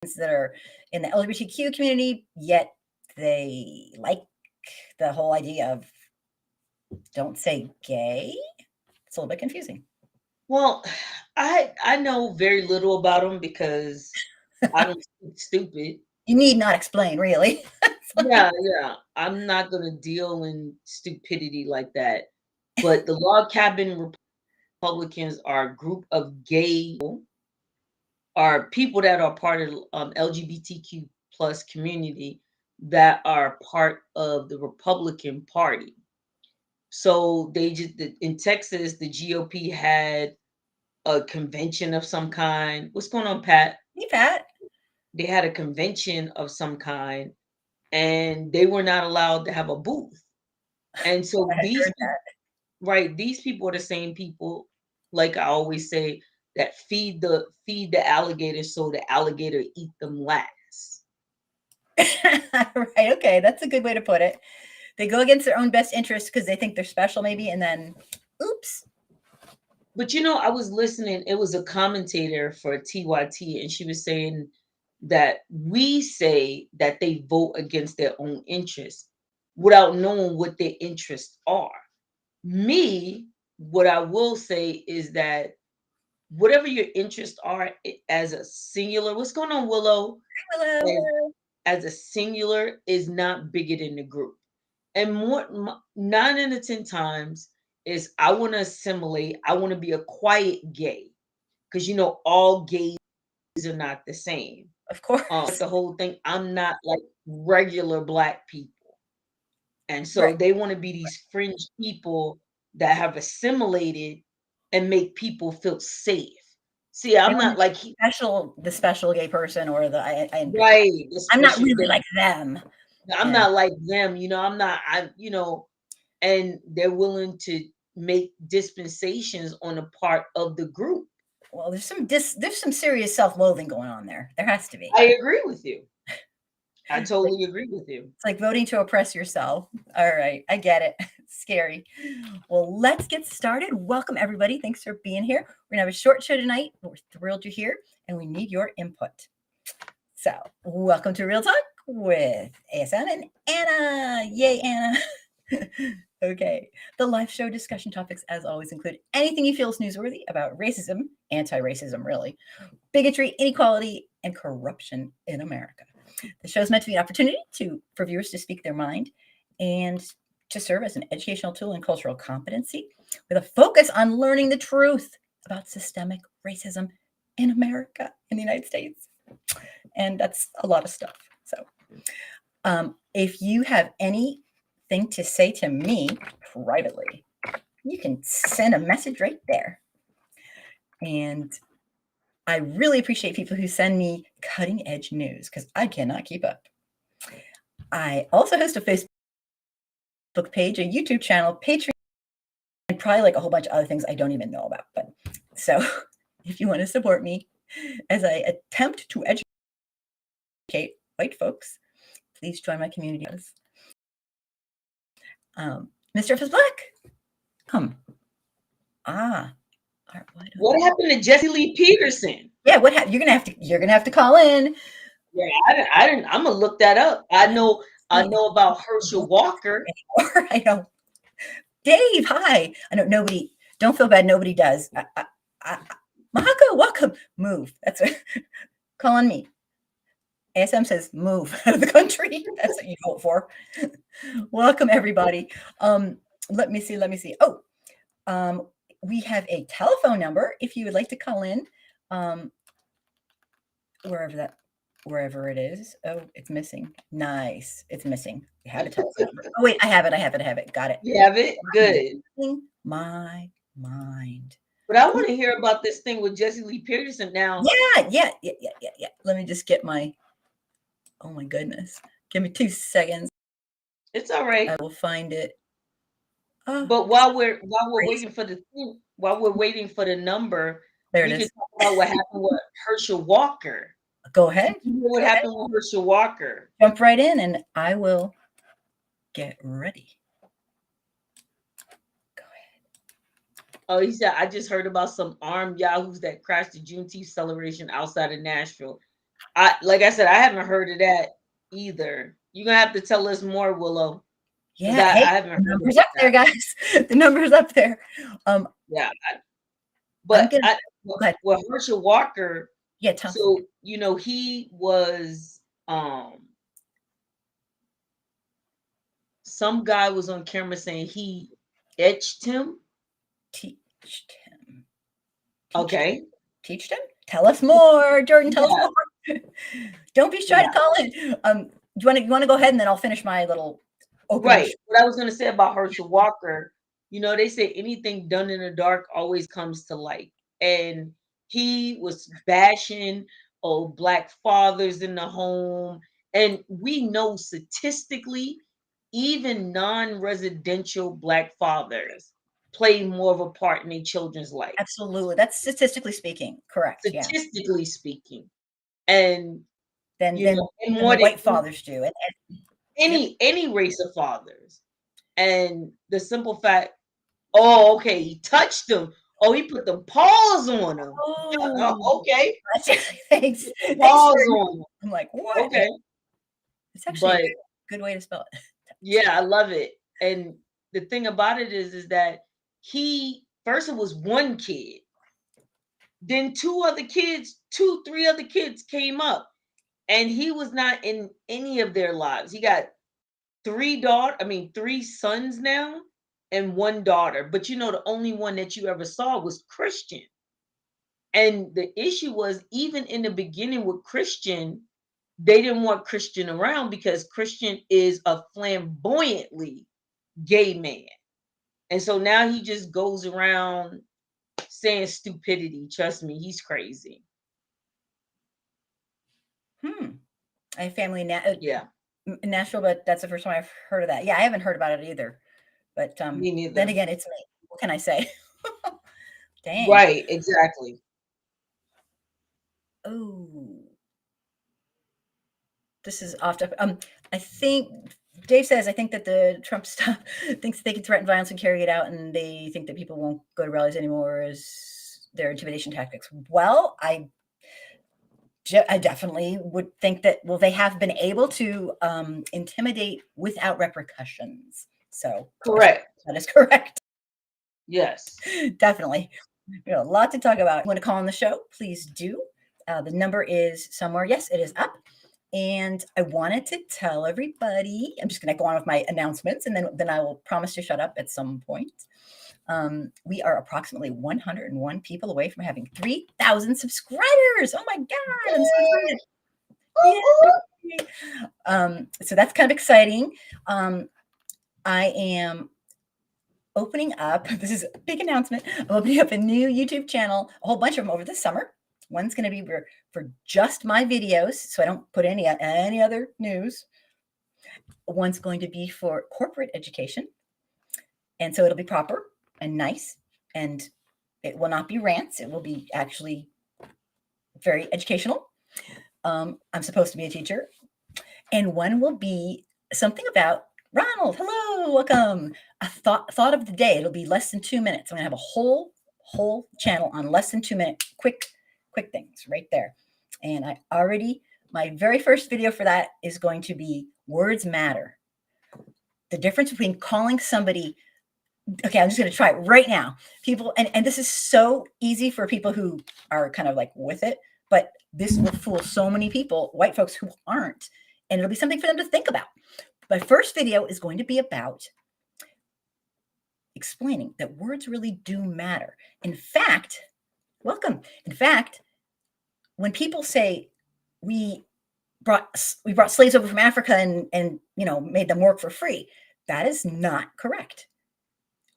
that are in the LGBTQ community, yet they like the whole idea of don't say gay. It's a little bit confusing. Well, I know very little about them because I don't speak stupid. You need not explain, really. Yeah, yeah. I'm not gonna deal in stupidity like that. But the log cabin Republicans are a group of gay are people that are part of LGBTQ plus community that are part of the Republican Party. So they just in Texas, the GOP had a convention of some kind. What's going on, Pat? Hey, Pat. They had a convention of some kind, and they were not allowed to have a booth. And so I heard that. right, these people are the same people, like I always say, that feed the alligator so the alligator eat them last. Right. Okay. That's a good way to put it. They go against their own best interest because they think they're special, maybe, and then, oops. But I was listening. It was a commentator for TYT, and she was saying that we say that they vote against their own interests without knowing what their interests are. Me, what I will say is that whatever your interests are as a singular, what's going on, Willow? As, Hello. as a singular is not bigger than the group. And 9 out of 10 times is I want to assimilate. I want to be a quiet gay because all gays are not the same. Of course. Like the whole thing, I'm not like regular black people, and so Right. they want to be these fringe people that have assimilated and make people feel safe. See, They I'm want not like the special gay person or right, I'm not especially really like them. I'm And not like them. I'm not. And they're willing to make dispensations on the part of the group. well, there's some serious self-loathing going on there. There has to be. I agree with you. I Like, totally agree with you. it's like voting to oppress yourself. All right, I get it. Scary. Well, let's get started. Welcome, everybody. Thanks for being here. We're going to have a short show tonight. We're thrilled you're here, and we need your input. So, welcome to Real Talk with ASM and Anna. Yay, Anna. Okay. The live show discussion topics, as always, include anything you feel is newsworthy about racism, anti racism, really, bigotry, inequality, and corruption in America. The show is meant to be an opportunity for viewers to speak their mind and to serve as an educational tool in cultural competency with a focus on learning the truth about systemic racism in America, in the United States. And that's a lot of stuff. So, if you have anything to say to me privately, you can send a message right there. And I really appreciate people who send me cutting edge news because I cannot keep up. I also host a Facebook page, a YouTube channel, Patreon, and probably like a whole bunch of other things I don't even know about. But so if you want to support me as I attempt to educate white folks, please join my community. Mr. F is black. Ah. What happened to Jesse Lee Peterson? Yeah, you're gonna have to call in. Yeah, I didn't. I'm gonna look that up. I know about Herschel Walker. I know. Dave, hi. I know nobody. Don't feel bad. Nobody does. Mahako, welcome. Move. That's a call on me. ASM says move out of the country. That's what you vote for. Welcome everybody. Let me see. Oh, we have a telephone number if you would like to call in. Wherever it is. Oh, it's missing. Nice. It's missing. We have a telephone number. Oh wait, I have it. Got it. You have it? Good. My mind. But I want to hear about this thing with Jesse Lee Peterson now. Yeah. Let me just get oh my goodness. Give me 2 seconds. It's all right. I will find it. But while we're waiting for the number, there we it can is. talk about what happened with Herschel Walker. Go ahead. You know what happened with Herschel Walker? Jump right in and I will get ready. Go ahead. Oh, he said, I just heard about some armed yahoos that crashed the Juneteenth celebration outside of Nashville. like I said, I haven't heard of that either. You're gonna have to tell us more, Willow, because Yeah. Hey, I haven't the heard numbers about up there, that. guys. The numbers up there. Yeah, I'm but gonna go ahead. well, Herschel Walker. Yeah, Tom. So he was some guy was on camera saying he etched him. Teached him. Okay. Teached him? Tell us more, Jordan. Tell us Yeah, more. Don't be shy to yeah. call in. You want to go ahead and then I'll finish my little opening. Right. What I was gonna say about Herschel Walker, they say anything done in the dark always comes to light. And he was bashing black fathers in the home. And we know statistically, even non-residential black fathers play more of a part in their children's life. Absolutely. That's statistically speaking. Correct. Yeah. Statistically speaking. And Than than and than the more than white fathers do. And yep. any race of fathers. And the simple fact, oh, okay, he touched them. Oh, he put the paws on them. Oh, Okay, thanks. put the Thanks paws for on them. I'm like, what? Yeah, Okay, it's actually a but good way to spell it. yeah, I love it. And the thing about it is that he first it was one kid, then three other kids came up, and he was not in any of their lives. He got three sons now and one daughter. But the only one that you ever saw was Christian. And the issue was, even in the beginning with Christian, they didn't want Christian around because Christian is a flamboyantly gay man. And so now he just goes around saying stupidity. Trust me, he's crazy. I have family Yeah, in Nashville, but that's the first time I've heard of that. Yeah, I haven't heard about it either. But me then neither. again, it's me. What can I say? Dang. Right, exactly. Oh, this is off topic. I think Dave says I think that the Trump stuff thinks they can threaten violence and carry it out, and they think that people won't go to rallies anymore as their intimidation tactics. Well, I definitely would think that, well, they have been able to intimidate without repercussions. So Correct. that is correct. Yes. Definitely. We have a lot to talk about. You want to call on the show? Please do. The number is somewhere. Yes, it is up. And I wanted to tell everybody, I'm just going to go on with my announcements, and then I will promise to shut up at some point. We are approximately 101 people away from having 3,000 subscribers. Oh my God, I'm so excited. Yay. So that's kind of exciting. I am opening up, this is a big announcement, I'm opening up a new YouTube channel, a whole bunch of them over the summer. One's going to be for just my videos, so I don't put any other news. One's going to be for corporate education, and so it'll be proper and nice, and it will not be rants. It will be actually very educational. I'm supposed to be a teacher. And one will be something about Ronald. Hello, welcome. A thought of the day. It'll be less than 2 minutes. I'm gonna have a whole channel on less than 2 minute quick things right there. And my very first video for that is going to be words matter. The difference between calling somebody, okay, I'm just going to try it right now. People, and this is so easy for people who are kind of like with it, but this will fool so many people, white folks who aren't, and it'll be something for them to think about. My first video is going to be about explaining that words really do matter. In fact, welcome. In fact, when people say we brought slaves over from Africa and made them work for free, that is not correct.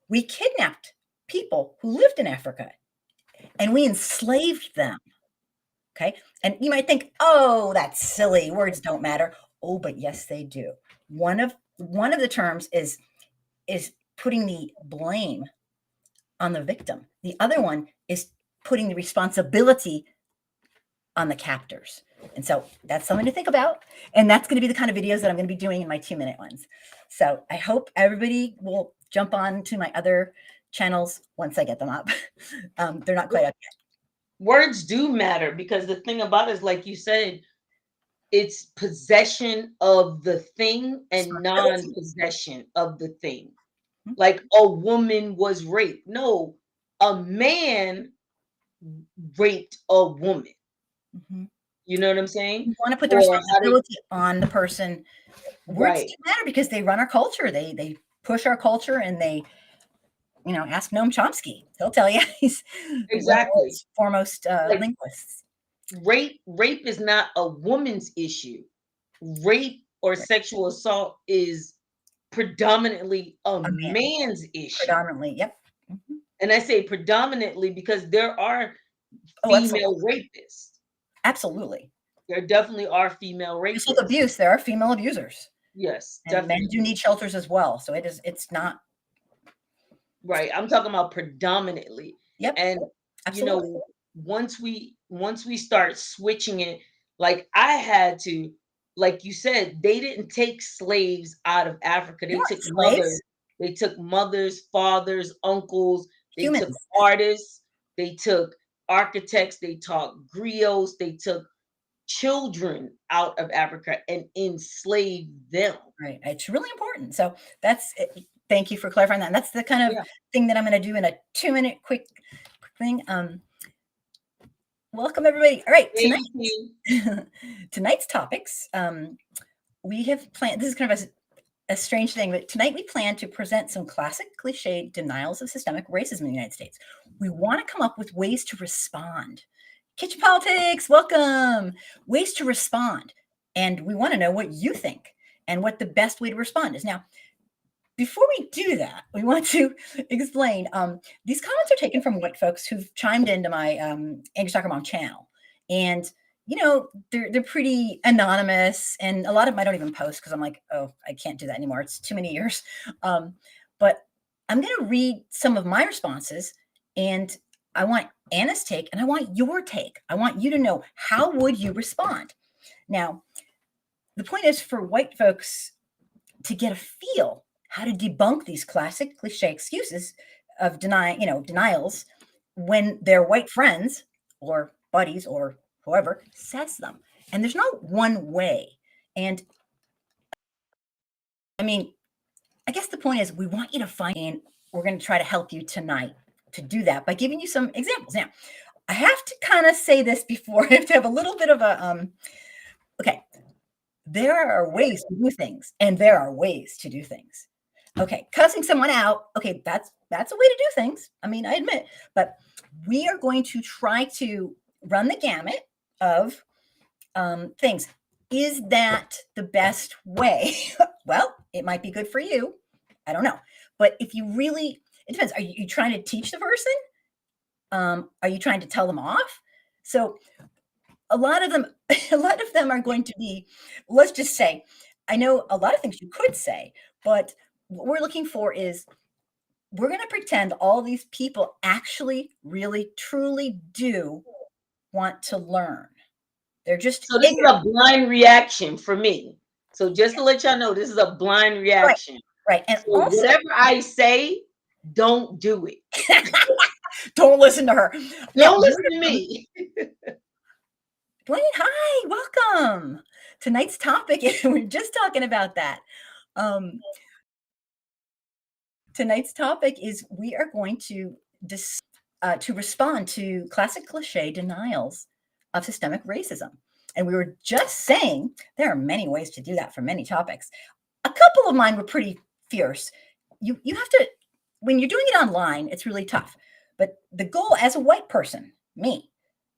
We kidnapped people who lived in Africa and we enslaved them. Okay. And you might think, oh, that's silly. Words don't matter. Oh, but yes, they do. One of the terms is putting the blame on the victim. The other one is putting the responsibility on the captors. And so that's something to think about. And that's going to be the kind of videos that I'm going to be doing in my 2-minute ones. So I hope everybody will jump on to my other channels once I get them up. They're not quite up yet. Words do matter, because the thing about it is, like you said, it's possession of the thing and Responsibility. non-possession of the thing. Mhm. Like a woman was raped. No, a man raped a woman. Mhm. You know what I'm saying? We want to put the Or how to responsibility on the person. Words right. do matter because they run our culture. They push our culture, and they, ask Noam Chomsky. He'll tell you he's one of the Exactly. world's foremost Like linguists. rape is not a woman's issue. Rape or Right. sexual assault is predominantly a A man, man's issue. predominantly. Yep. Mhm. And I say predominantly because there are Oh, female absolutely. rapists. Absolutely. There definitely are female Just like rapists. abuse, there are female abusers, Yes, and men do definitely. need shelters as well. So it's not. Right. I'm talking about predominantly. Yep. And you Absolutely. know, once we start switching it, like I had to, like you said, they didn't take slaves out of Africa. They weren't slaves. They took mothers, fathers, uncles, they took Humans. artists, they took architects, they taught griots, they took children out of Africa and enslaved them. Right. It's really important. So that's it. Thank you for clarifying that. And that's the kind of Yeah. thing that I'm going to do in a 2-minute quick thing. Welcome everybody. All right, Thank you. tonight's topics. We have planned. This is kind of a strange thing, but tonight we plan to present some classic cliche denials of systemic racism in the United States. We want to come up with ways to respond. Kitchen politics, welcome. Ways to respond, and we want to know what you think and what the best way to respond is. Now, before we do that, we want to explain these comments are taken from white folks who've chimed into my Angry Soccer Mom channel. And, they're pretty anonymous. And a lot of them I don't even post because I'm like, oh, I can't do that anymore. It's too many years. But I'm going to read some of my responses. And I want Anna's take and I want your take. I want you to know, how would you respond? Now, the point is for white folks to get a feel how to debunk these classic cliche excuses of denials when their white friends or buddies or whoever says them. And there's no one way. And I mean, I guess the point is we want you to find, and we're going to try to help you tonight to do that by giving you some examples. Now, I have to kind of say this before. I have to have a little bit of a okay. There are ways to do things, and there are ways to do things. Okay, cussing someone out. Okay, that's a way to do things. I mean, I admit, but we are going to try to run the gamut of things. Is that the best way? Well, it might be good for you. I don't know, but if you really, it depends. Are you trying to teach the person? Are you trying to tell them off? So a lot of them are going to be, let's just say, I know a lot of things you could say, but what we're looking for is we're going to pretend all these people actually really truly do want to learn. They're just So this is ignorant. a blind reaction for me. So just to let y'all know, this is a blind Right, reaction. right. And So also, whatever I say, don't do it. don't listen to her. Now, Don't listen to me. Dwayne, hi, welcome. Tonight's topic, we're just talking about that. Um, Tonight's topic is we are going to respond to classic cliche denials of systemic racism. And we were just saying there are many ways to do that for many topics. A couple of mine were pretty fierce. You have to, when you're doing it online, it's really tough. But the goal as a white person, me,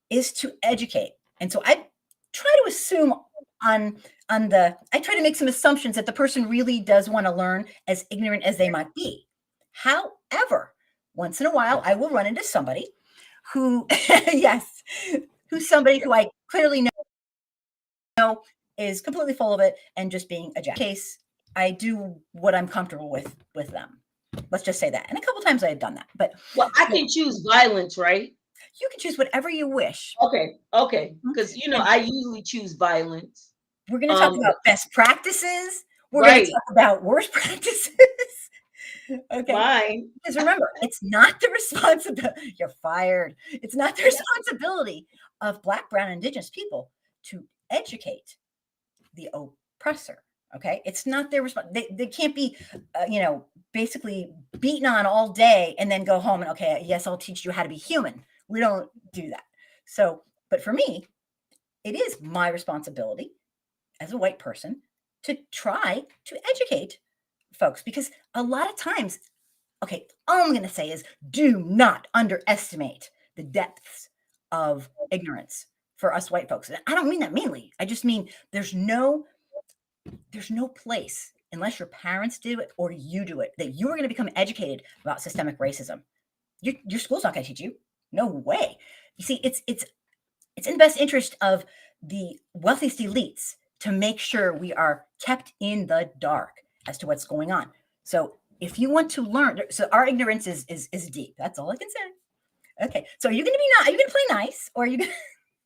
is to educate. And so I try to assume I try to make some assumptions that the person really does want to learn, as ignorant as they might be. However, once in a while I will run into somebody who yes, who's somebody who I clearly know is completely full of it and just being a jack. In case I do what I'm comfortable with them. Let's just say that. And a couple times I have done that. But Well, I can choose violence, right? you can choose whatever you wish. Okay. Mhm. Because And I usually choose violence. we're going to talk about best practices. We're going to Right. talk about worst practices. Okay. Fine. Because remember, it's not the responsibility. You're fired. It's not the responsibility of Black, Brown, and Indigenous people to educate. the oppressor. Okay, it's not their response. They can't be, basically beaten on all day and then go home and, okay, yes, I'll teach you how to be human. We don't do that. So, but for me, it is my responsibility as a white person to try to educate folks, because a lot of times, okay, all I'm going to say is do not underestimate the depths of ignorance for us white folks. And I don't mean that meanly. I just mean there's no place, unless your parents do it or you do it, that you are going to become educated about systemic racism. Your school's not going to teach you. No way. You see, it's in the best interest of the wealthiest elites to make sure we are kept in the dark as to what's going on. So if you want to learn, so our ignorance is deep. That's all I can say. Okay, so are you going to be not? Are you going to play nice, or are you going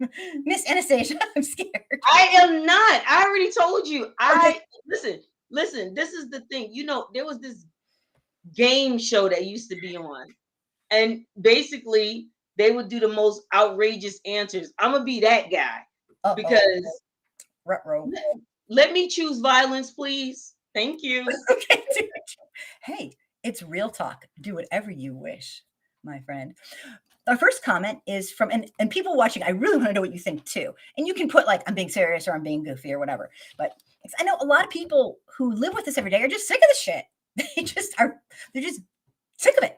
to Miss Anastasia? I'm scared. I am not. I already told you. Okay. Listen. This is the thing. There was this game show that used to be on, and basically they would do the most outrageous answers. I'm gonna be that guy because Ruh-roh. let me choose violence, please. Thank you. Okay, dude. Hey, it's real talk. Do whatever you wish, my friend. Our first comment is from, and people watching, I really want to know what you think too. And you can put like, I'm being serious or I'm being goofy or whatever. But I know a lot of people who live with this every day are just sick of the shit. They're just sick of it,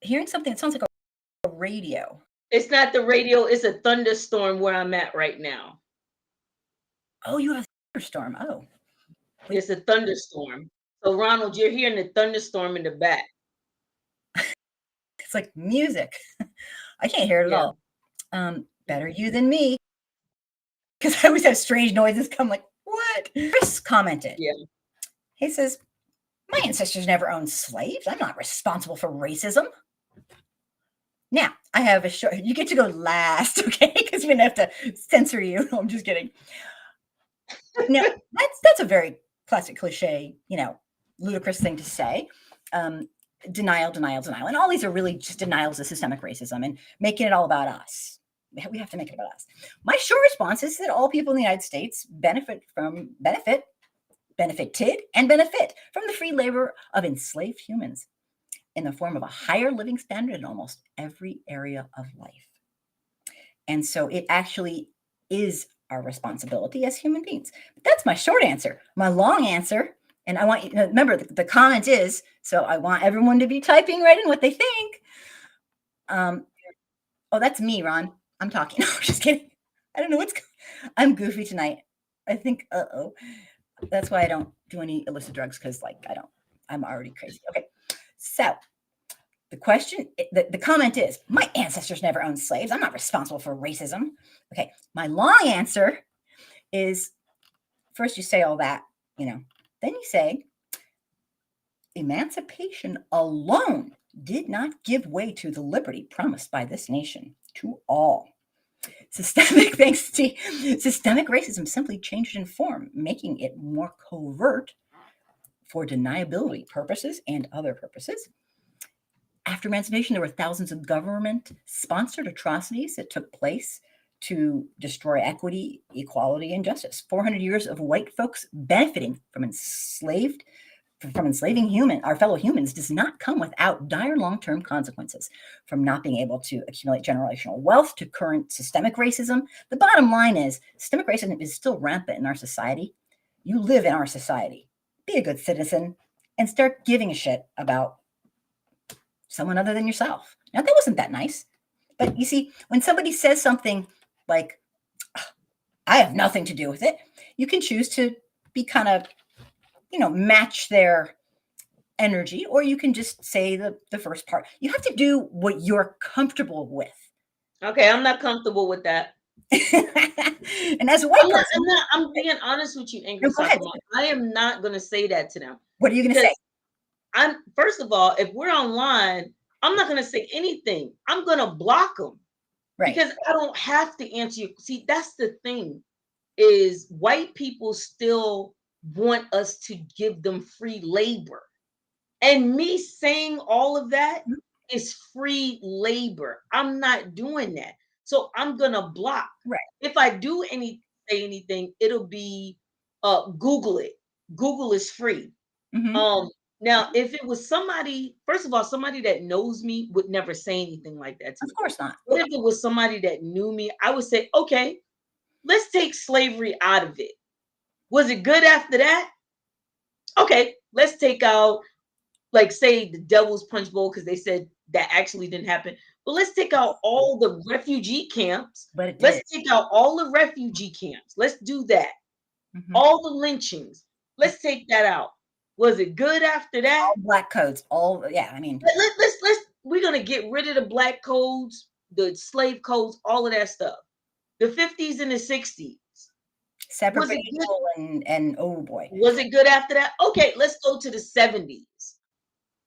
Hearing something that sounds like a radio. It's not the radio, it's a thunderstorm where I'm at right now. Oh, you have a thunderstorm. Oh. It's a thunderstorm. So Ronald, you're hearing the thunderstorm in the back. It's like music. I can't hear it at all. Better you than me. Because I always have strange noises come like, what? Chris commented. Yeah. He says, my ancestors never owned slaves. I'm not responsible for racism. Now, I have a short, you get to go last, okay? Because we're going to have to censor you. No, I'm just kidding. Now, that's a very classic cliche, ludicrous thing to say. Denial. And all these are really just denials of systemic racism and making it all about us. We have to make it about us. My short response is that all people in the United States benefited and benefit from the free labor of enslaved humans in the form of a higher living standard in almost every area of life. And so it actually is our responsibility as human beings. But that's my short answer. My long answer, and I want you to remember the comment is, so I want everyone to be typing right in what they think. Oh, that's me, Ron. I'm talking. No, I'm just kidding. I don't know I'm goofy tonight. I think, that's why I don't do any illicit drugs, because I'm already crazy. Okay. So the question, the comment is, my ancestors never owned slaves. I'm not responsible for racism. Okay. My long answer is, first you say all that, then you say, emancipation alone did not give way to the liberty promised by this nation to all. Systemic racism simply changed in form, making it more covert for deniability purposes and other purposes. After emancipation, there were thousands of government-sponsored atrocities that took place to destroy equity, equality, and justice. 400 years of white folks benefiting from enslaving our fellow humans does not come without dire long-term consequences, from not being able to accumulate generational wealth to current systemic racism. The bottom line is systemic racism is still rampant in our society. You live in our society. Be a good citizen and start giving a shit about someone other than yourself. Now, that wasn't that nice. But you see, when somebody says something like, I have nothing to do with it, you can choose to be kind of, match their energy, or you can just say the first part. You have to do what you're comfortable with. Okay, I'm not comfortable with that. And as a white person, I'm being honest with you, Ingrid. I am not going to say that to them. What are you going to say? First of all, if we're online, I'm not going to say anything. I'm going to block them. Right. Because I don't have to answer you. See, that's the thing, is white people still want us to give them free labor. And me saying all of that is free labor. I'm not doing that. So I'm gonna block. Right. If I do say anything, it'll be Google it. Google is free. Mm-hmm. Now if it was somebody, first of all, somebody that knows me would never say anything like that to Of me. course not. What if it was somebody that knew me? I would say, okay, let's take slavery out of it. Was it good after that? Okay, let's take out, like, say the Devil's Punch Bowl, because they said that actually didn't happen. But let's take out all the refugee camps. But it Let's did. take out all the refugee camps. Let's do that. Mm-hmm. All the lynchings. Let's take that out. Was it good after that? All black codes. All, yeah. I mean, Let's we're gonna get rid of the black codes, the slave codes, all of that stuff. The 50s and the 60s. Was it good? segregation and oh boy. Was it good after that? Okay, let's go to the 70s.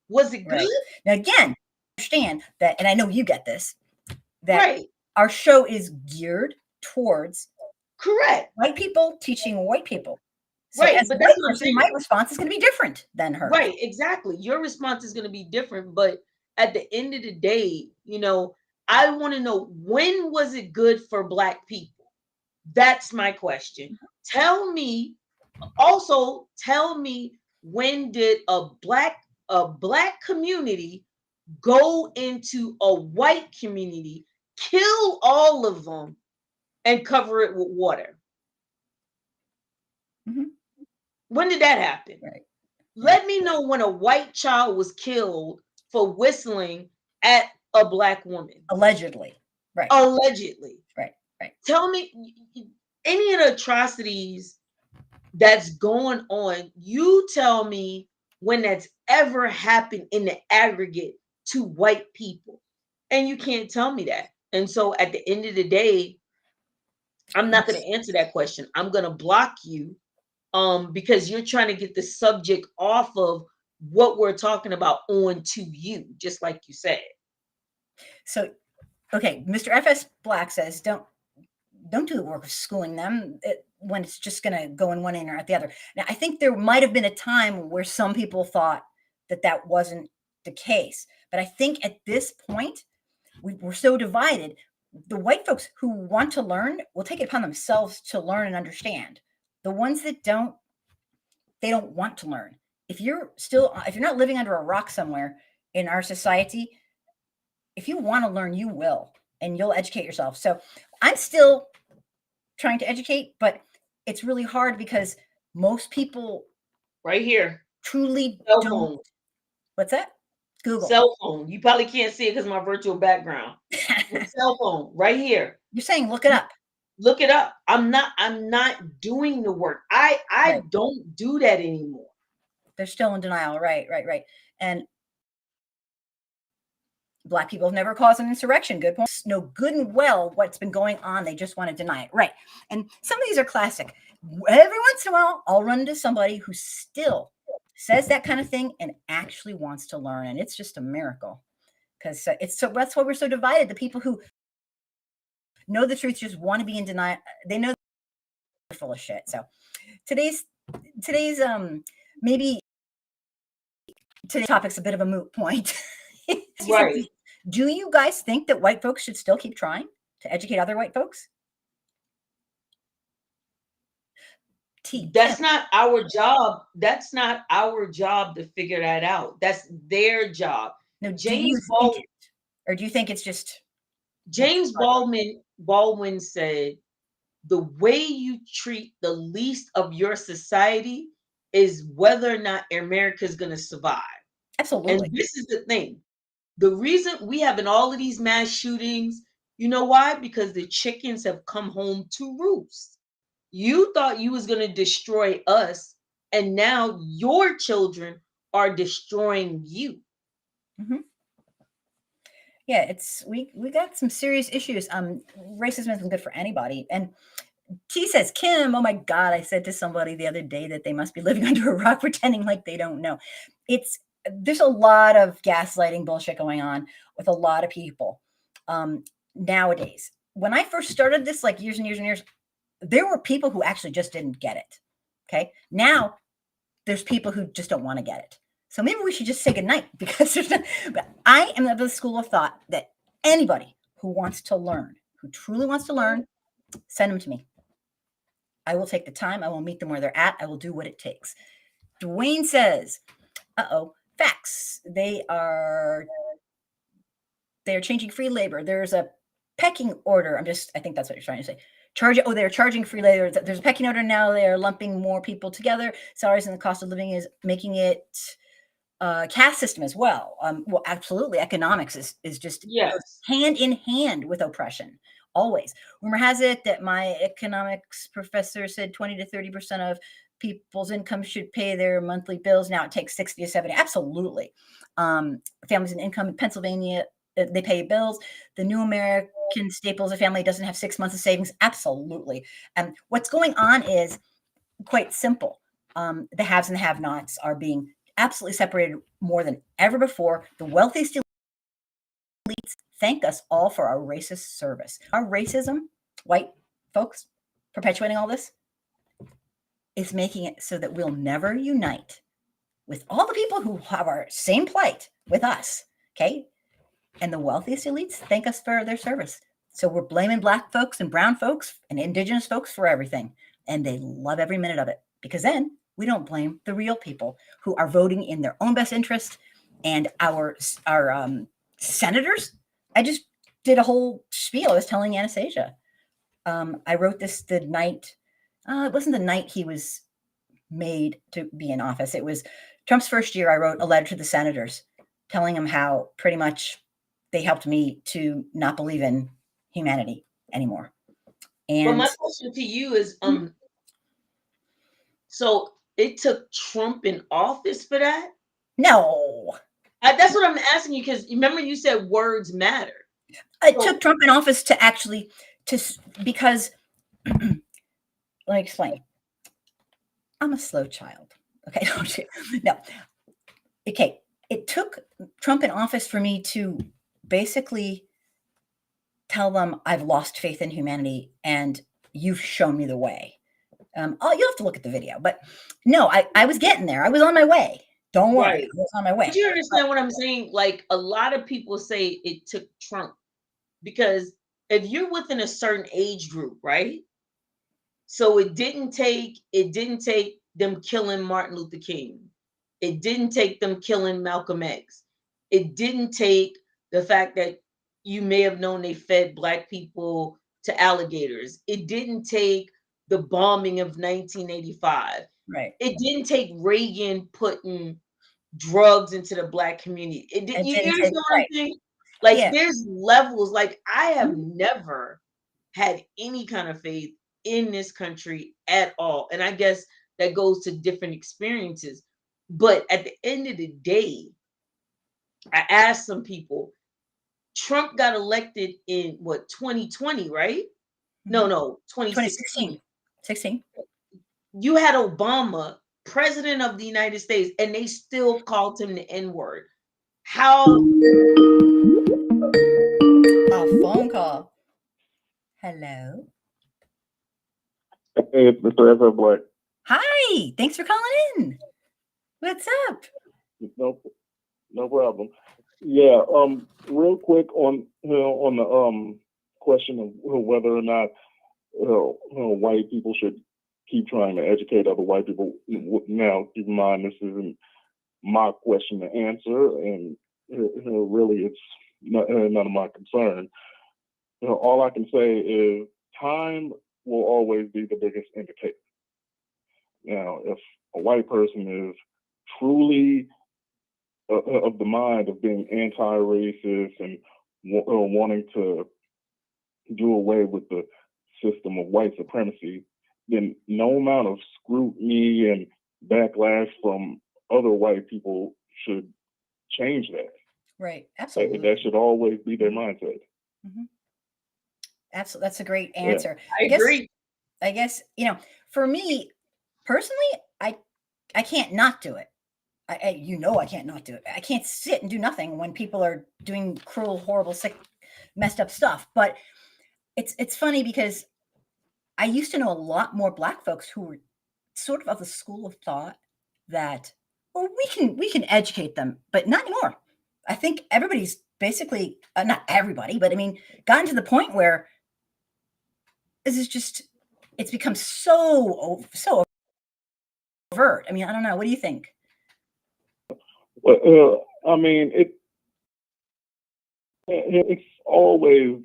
Was it good? Right. Now, again, understand that, and I know you get this, that Right. our show is geared towards Correct. white people teaching white people. So Right, as a but white that's what I'm person, saying. my response is going to be different than hers. Right, exactly. Your response is going to be different, but at the end of the day, I want to know, when was it good for black people? That's my question. Tell me, also tell me, when did a black community go into a white community, kill all of them, and cover it with water? Mhm. When did that happen? Right. Let me know when a white child was killed for whistling at a black woman. Allegedly. Right. Allegedly. Right. Right. Tell me any of the atrocities that's going on. You tell me when that's ever happened in the aggregate to white people. And you can't tell me that. And so at the end of the day, I'm not going to answer that question. I'm going to block you, because you're trying to get the subject off of what we're talking about onto you, just like you said. So, okay, Mr. FS Black says, don't do the work of schooling them when it's just going to go in one end or at the other. Now, I think there might have been a time where some people thought that wasn't the case. But I think at this point, we're so divided. The white folks who want to learn will take it upon themselves to learn and understand. The ones that don't, they don't want to learn. If you're not living under a rock somewhere in our society, if you want to learn, you will, and you'll educate yourself. So I'm still trying to educate, but it's really hard because most people Right here. truly Cell don't. phone. What's that? Google. Cell phone. You probably can't see it because my virtual background. Cell phone right here. You're saying look it up. Look it up. I'm not doing the work. I Right. don't do that anymore. They're still in denial. Right. And Black people have never caused an insurrection. Good point. Know good and well what's been going on. They just want to deny it. Right. And some of these are classic. Every once in a while, I'll run into somebody who still says that kind of thing and actually wants to learn. And it's just a miracle, because that's why we're so divided. The people who know the truth just want to be in denial. They know they're full of shit. So today's maybe today's topic's a bit of a moot point. Right. Do you guys think that white folks should still keep trying to educate other white folks? That's not our job. That's not our job to figure that out. That's their job. No, James or do you think it's just James Baldwin said, the way you treat the least of your society is whether or not America is going to survive. Absolutely. And this is the thing. The reason we having all of these mass shootings, you know why? Because the chickens have come home to roost. You thought you was going to destroy us, and now your children are destroying you. Mm-hmm. Yeah, we got some serious issues. Racism isn't good for anybody. And T says, Kim, oh my God, I said to somebody the other day that they must be living under a rock pretending like they don't know. There's a lot of gaslighting bullshit going on with a lot of people nowadays. When I first started this, like years and years and years, there were people who actually just didn't get it. Okay. Now there's people who just don't want to get it. So maybe we should just say goodnight, because but I am of the school of thought that anybody who wants to learn, who truly wants to learn, send them to me. I will take the time. I will meet them where they're at. I will do what it takes. Dwayne says, facts. They're changing free labor. There's a pecking order. I think that's what you're trying to say. They're charging free labor. There's a pecking order now. They're lumping more people together. Salaries and the cost of living is making it caste system as well. Well, absolutely. Economics is just hand in hand with oppression. Always. Rumor has it that my economics professor said 20 to 30% of people's income should pay their monthly bills. Now it takes 60 to 70. Absolutely. Families and income in Pennsylvania, they pay bills. The new American staples, a family doesn't have 6 months of savings. Absolutely. And what's going on is quite simple. The haves and the have-nots are being absolutely separated more than ever before. The wealthiest elites thank us all for our racist service. Our racism, white folks perpetuating all this, is making it so that we'll never unite with all the people who have our same plight with us, okay? And the wealthiest elites thank us for their service. So we're blaming Black folks and brown folks and indigenous folks for everything. And they love every minute of it, because then we don't blame the real people who are voting in their own best interest. And our senators, I just did a whole spiel. I was telling Anastasia. I wrote this the night, it wasn't the night he was made to be in office. It was Trump's first year. I wrote a letter to the senators telling them how pretty much they helped me to not believe in humanity anymore. And well, my question to you is, so it took Trump in office for that? No. That's what I'm asking you, because remember you said words matter. It took Trump in office to actually, because, let me explain. I'm a slow child. Okay. No. Okay. It took Trump in office for me to basically tell them I've lost faith in humanity and you've shown me the way. You'll have to look at the video, but no, I was getting there. I was on my way. Don't worry. Right. I was on my way. But you understand what I'm saying? Like, a lot of people say it took Trump, because if you're within a certain age group, right? So it didn't take them killing Martin Luther King. It didn't take them killing Malcolm X. It didn't take the fact that you may have known they fed Black people to alligators. It didn't take the bombing of 1985. Right. It didn't take Reagan putting drugs into the Black community. You understand what I'm saying? Like, there's levels. Like, I have never had any kind of faith in this country at all. And I guess that goes to different experiences. But at the end of the day, I asked some people, Trump got elected in what, 2020, right? No, 2016. 16. You had Obama, president of the United States, and they still called him the N-word. How? A phone call. Hello. Hey, it's Mr. Ezra Black. Hi. Thanks for calling in. What's up? No problem. Yeah. Real quick on the question of whether or not white people should keep trying to educate other white people. Now, keep in mind, this isn't my question to answer, and really, it's none of my concern. All I can say is time will always be the biggest indicator. Now, if a white person is truly of the mind of being anti-racist and wanting to do away with the system of white supremacy, then no amount of scrutiny and backlash from other white people should change that. Right. Absolutely. That should always be their mindset. Mm-hmm. Absolutely. That's a great answer. Yeah. I agree. I guess, for me personally, I can't not do it. I can't not do it. I can't sit and do nothing when people are doing cruel, horrible, sick, messed up stuff. But it's funny because I used to know a lot more Black folks who were sort of the school of thought that, well, we can educate them, but not anymore. I think everybody's basically, not everybody, but I mean, gotten to the point where this is just, it's become so overt. I mean, I don't know. What do you think? Well, I mean, it's always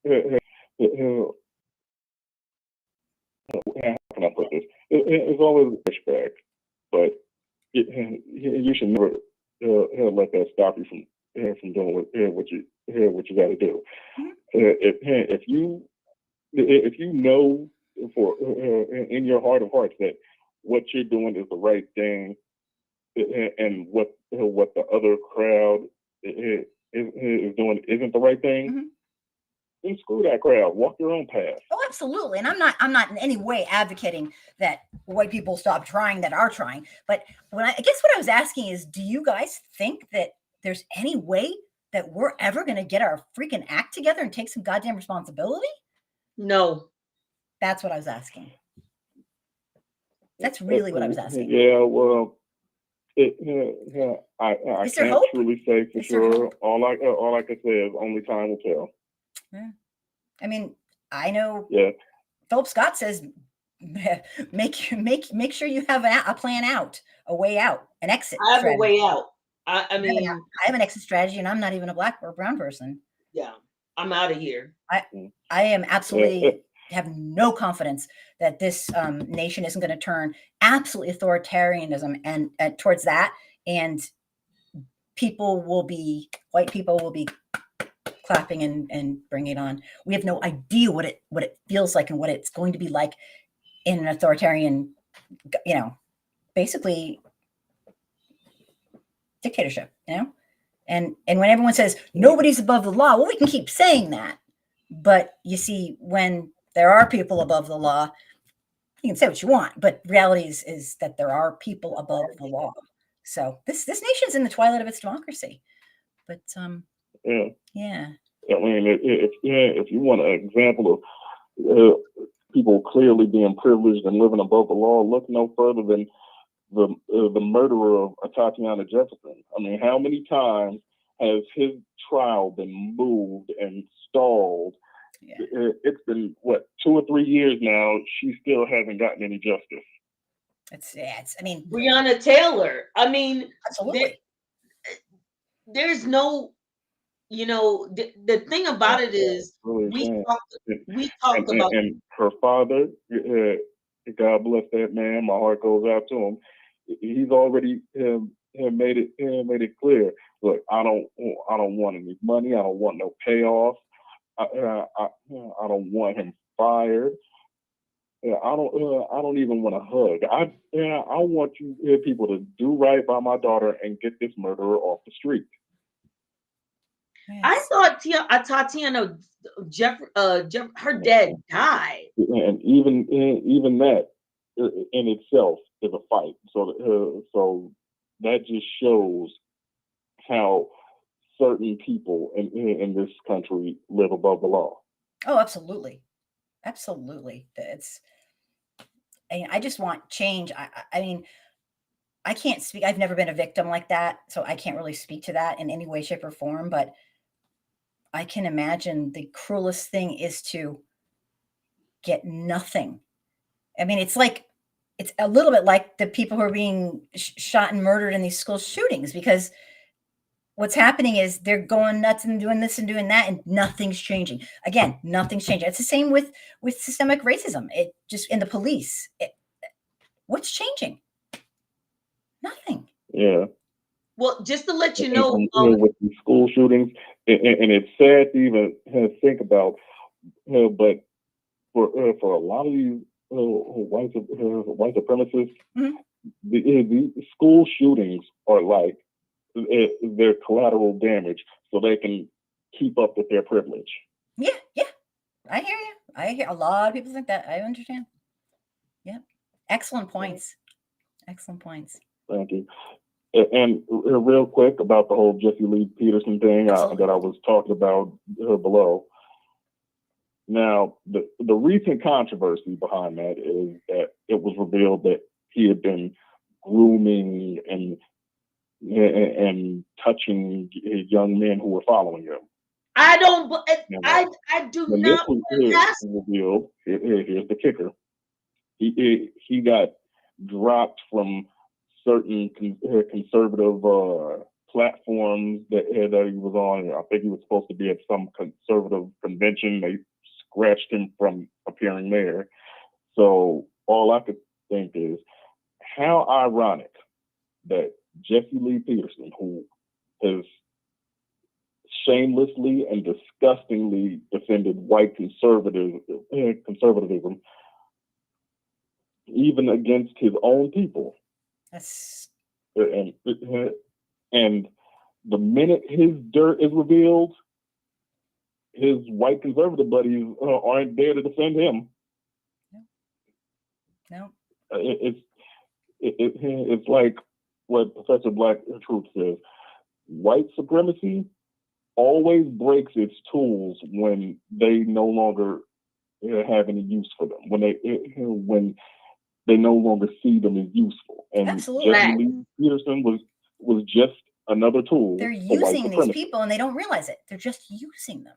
how can I put this? It's always a pushback, but you should never let that stop you from doing what you got to do. If you know for in your heart of hearts that what you're doing is the right thing, and what the other crowd is doing isn't the right thing, Mm-hmm. then screw that crowd. Walk your own path. Oh, absolutely. And I'm not in any way advocating that white people stop trying that are trying. But I guess what I was asking is, do you guys think that there's any way that we're ever going to get our freaking act together and take some goddamn responsibility? No. That's what I was asking. That's really what I was asking. Yeah, well, I Is there can't hope? truly say for Is there sure. hope? All I can say is only time will tell. Yeah. I mean, I know Yeah. Philip Scott says make sure you have a plan out, a way out, an exit. I have strategy. a way out. I mean, I have an exit strategy, and I'm not even a black or brown person. Yeah, I'm out of here. I am absolutely have no confidence that this nation isn't going to turn absolutely authoritarianism and towards that, and white people will be clapping and bringing it on. We have no idea what it feels like and what it's going to be like in an authoritarian, basically dictatorship, and when everyone says nobody's above the law, well, we can keep saying that, but you see, when there are people above the law, you can say what you want, but reality is that there are people above the law. So this nation's in the twilight of its democracy, but yeah. I mean, if you want an example of people clearly being privileged and living above the law, look no further than the murderer of Tatiana Jefferson. I mean, how many times has his trial been moved and stalled? Yeah. It's been 2 or 3 years now. She still hasn't gotten any justice. I mean, Breonna Taylor. I mean, absolutely. There's no, the thing about it is we talk about and her father. God bless that man. My heart goes out to him. He's already made it clear. Look, I don't want any money. I don't want no payoff. I don't want him fired. I don't even want a hug. I want you people to do right by my daughter and get this murderer off the street. Yes. I thought Tatiana her dad died, and even that in itself is a fight. So that just shows how certain people in this country live above the law. Oh, absolutely. I just want change. I mean, I can't speak. I've never been a victim like that, so I can't really speak to that in any way, shape, or form. But I can imagine the cruelest thing is to get nothing. I mean, it's a little bit like the people who are being shot and murdered in these school shootings, because what's happening is they're going nuts and doing this and doing that, and nothing's changing. Again, nothing's changing. It's the same with systemic racism. It just in the police. What's changing? Nothing. Yeah. Well, just to let you know, with the school shootings, and it's sad to even think about, but for a lot of these white supremacists, mm-hmm. the school shootings are like their collateral damage, so they can keep up with their privilege. Yeah, I hear you. I hear a lot of people think that. I understand. Yeah, excellent points. Excellent points. Thank you. And real quick about the whole Jesse Lee Peterson thing that I was talking about below. Now, the recent controversy behind that is that it was revealed that he had been grooming and touching young men who were following him. I don't. You know, I do when this not was believe that. revealed, here's the kicker: he got dropped from certain conservative platforms that he was on. I think he was supposed to be at some conservative convention. They scratched him from appearing there. So all I could think is, how ironic that Jesse Lee Peterson, who has shamelessly and disgustingly defended white conservatism, even against his own people, That's and and the minute his dirt is revealed, his white conservative buddies aren't there to defend him. no. It's like what Professor Black Truth says: white supremacy always breaks its tools when they no longer have any use for them. When they no longer see them as useful. And Absolutely. Jesse Lee Peterson was just another tool. They're for white using these supremacy. people and they don't realize it. They're just using them.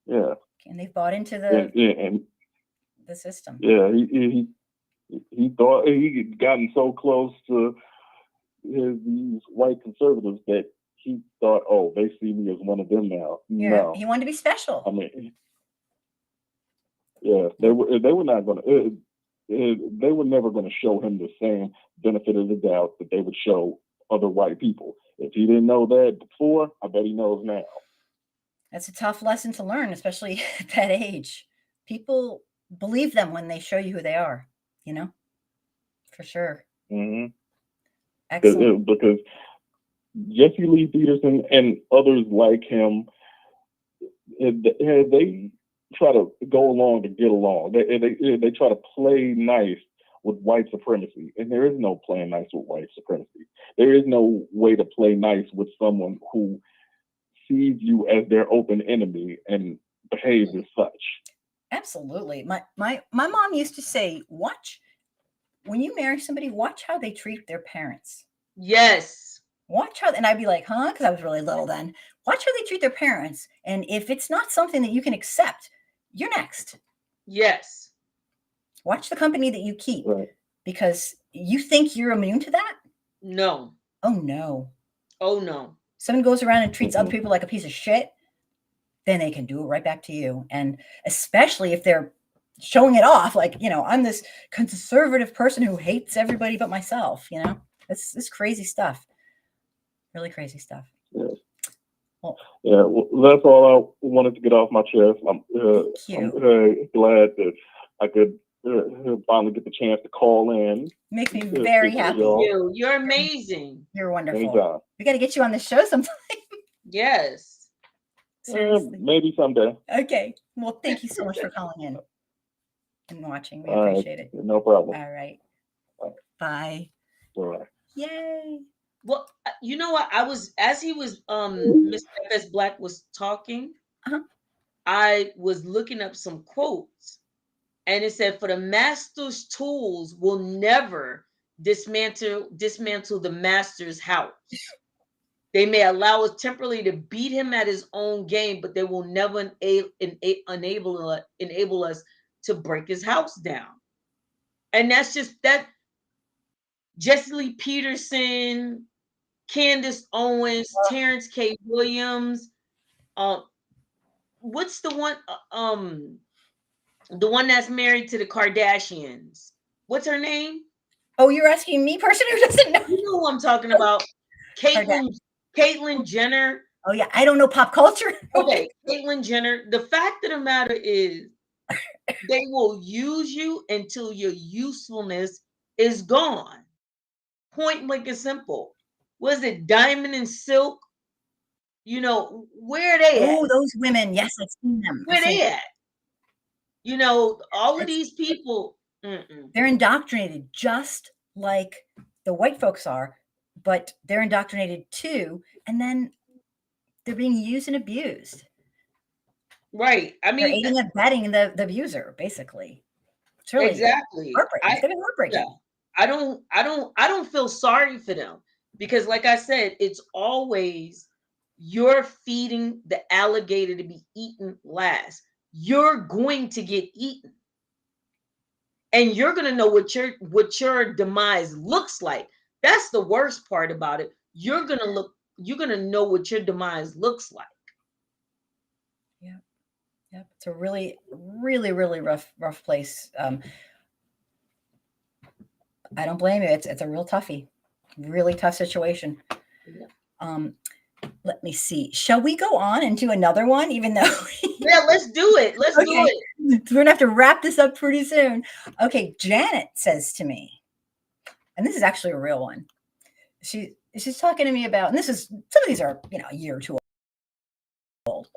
Yeah. And they've bought into the system. Yeah, he thought he'd gotten so close to these white conservatives that he thought, oh, they see me as one of them now. Yeah, No, he wanted to be special. I mean, yeah, they were not going to. They were never going to show him the same benefit of the doubt that they would show other white people. If he didn't know that before, I bet he knows now. That's a tough lesson to learn, especially at that age. People believe them when they show you who they are, you know, for sure. Mm-hmm. Excellent. Because Jesse Lee Peterson and others like him, they try to go along to get along. They try to play nice with white supremacy, and there is no playing nice with white supremacy. There is no way to play nice with someone who sees you as their open enemy and behaves as such. Absolutely. My mom used to say, watch when you marry somebody, watch how they treat their parents. Yes. Watch how, and I'd be like, huh? Because I was really little then. Watch how they treat their parents. And if it's not something that you can accept, you're next. Yes. Watch the company that you keep, Right. because you think you're immune to that? No. Oh, no. Oh, no. Someone goes around and treats other people like a piece of shit, then they can do it right back to you. And especially if they're showing it off, like, you know, I'm this conservative person who hates everybody but myself, you know? It's crazy stuff. Really crazy stuff. Yes. Well, that's all I wanted to get off my chest. I'm glad that I could finally get the chance to call in. Makes me very happy. You're amazing. You're wonderful. Anytime. We got to get you on the show sometime. Yes. Seriously. Maybe someday. Okay. Well, thank you so much for calling in and watching. We all appreciate right. it. No problem. All right. Bye. All right. Yay. Well, you know what? As he was Mr. FS Black was talking, I was looking up some quotes, and it said, for the master's tools will never dismantle the master's house. They may allow us temporarily to beat him at his own game, but they will never enable us to break his house down. And that's just that. Jesse Lee Peterson, Candace Owens, Terrence K. Williams. What's the one? The one that's married to the Kardashians. What's her name? Oh, you're asking me, person who doesn't know? You know who I'm talking about? Caitlyn Jenner. Oh yeah, I don't know pop culture. Okay, Caitlyn Jenner. The fact of the matter is, they will use you until your usefulness is gone. Point blank and simple. Was it Diamond and Silk? You know, where are they at? Oh, those women. Yes, I've seen them. Where they at? You know, all of these people. They're indoctrinated just like the white folks are, but they're indoctrinated too. And then they're being used and abused. Right. I mean, they're aiding and abetting the abuser, basically. It's really exactly. heartbreaking. It's gonna be heartbreaking. Yeah. I don't feel sorry for them, because like I said, it's always you're feeding the alligator to be eaten last. You're going to get eaten. And you're going to know what your demise looks like. That's the worst part about it. You're going to know what your demise looks like. Yeah. Yep. It's a really, really, really rough place. I don't blame you. It's a real toughie, really tough situation. Yeah. Let me see. Shall we go on and do another one? Even though yeah, let's do it. Let's do it. We're gonna have to wrap this up pretty soon. Okay, Janet says to me, and this is actually a real one. She's talking to me about, and this is, some of these are a year or two old.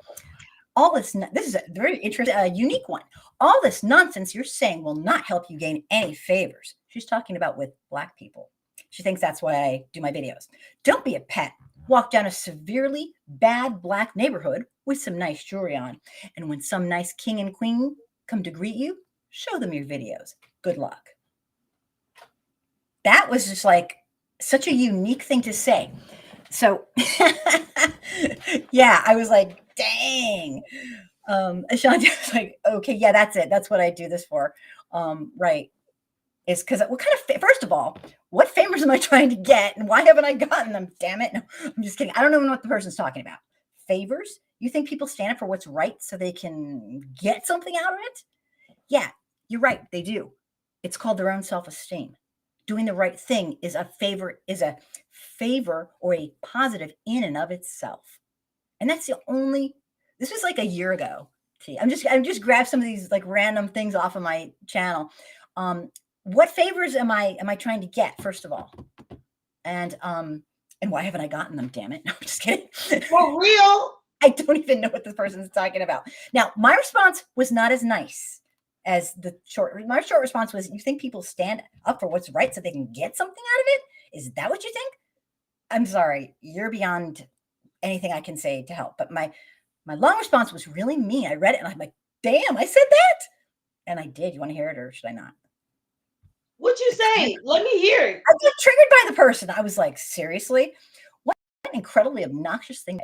All this is a very interesting, unique one. All this nonsense you're saying will not help you gain any favors. She's talking about with Black people. She thinks that's why I do my videos. Don't be a pet. Walk down a severely bad Black neighborhood with some nice jewelry on. And when some nice king and queen come to greet you, show them your videos. Good luck. That was just like such a unique thing to say. So, yeah, I was like, dang. Ashanti was like, okay, yeah, that's it. That's what I do this for. Right. Is because what kind of, first of all, what favors am I trying to get and why haven't I gotten them? Damn it. No, I'm just kidding. I don't know what the person's talking about. Favors? You think people stand up for what's right so they can get something out of it? Yeah, you're right. They do. It's called their own self-esteem. Doing the right thing is a favor or a positive in and of itself. And that's the only, this was like a year ago. See, I'm just grabbed some of these like random things off of my channel. What favors am I trying to get, first of all? And why haven't I gotten them, damn it? No, I'm just kidding. For real? I don't even know what this person's talking about. Now, my response was not as nice as my short response was, you think people stand up for what's right so they can get something out of it? Is that what you think? I'm sorry, you're beyond anything I can say to help. But my long response was really mean. I read it and I'm like, damn, I said that. And I did. You want to hear it or should I not? What'd you say? Let me hear it. I got triggered by the person. I was like, seriously? What an incredibly obnoxious thing.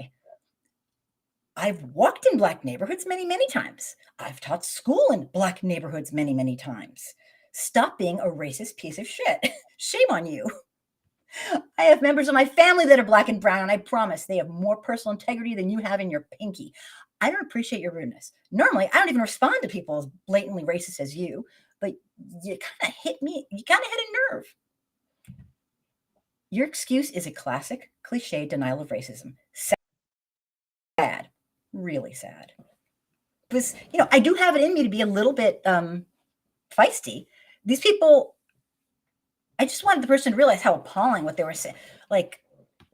I've walked in Black neighborhoods many, many times. I've taught school in Black neighborhoods many, many times. Stop being a racist piece of shit. Shame on you. I have members of my family that are Black and brown, and I promise they have more personal integrity than you have in your pinky. I don't appreciate your rudeness. Normally, I don't even respond to people as blatantly racist as you, but you kind of hit me. You kind of hit a nerve. Your excuse is a classic cliche denial of racism. Sad. Really sad. Because, I do have it in me to be a little bit feisty. These people, I just wanted the person to realize how appalling what they were saying. Like,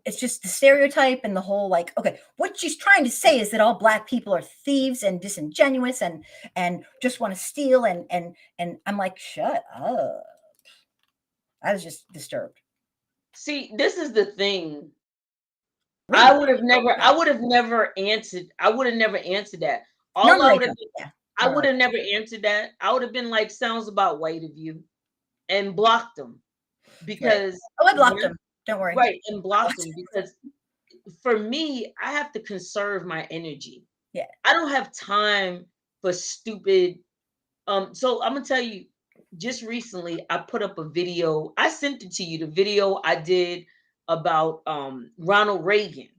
it's just the stereotype and the whole, like, okay, what she's trying to say is that all Black people are thieves and disingenuous and just want to steal. And I'm like, shut up. I was just disturbed. See, this is the thing. I would have never answered. I would have never answered that. I would have never answered that. I would have been like, sounds about white of you, and blocked them. Because I blocked them. Don't worry. Right, and blocked them because for me, I have to conserve my energy. Yeah. I don't have time for stupid. So I'm gonna tell you, just recently I put up a video. I sent it to you, the video I did about Ronald Reagan.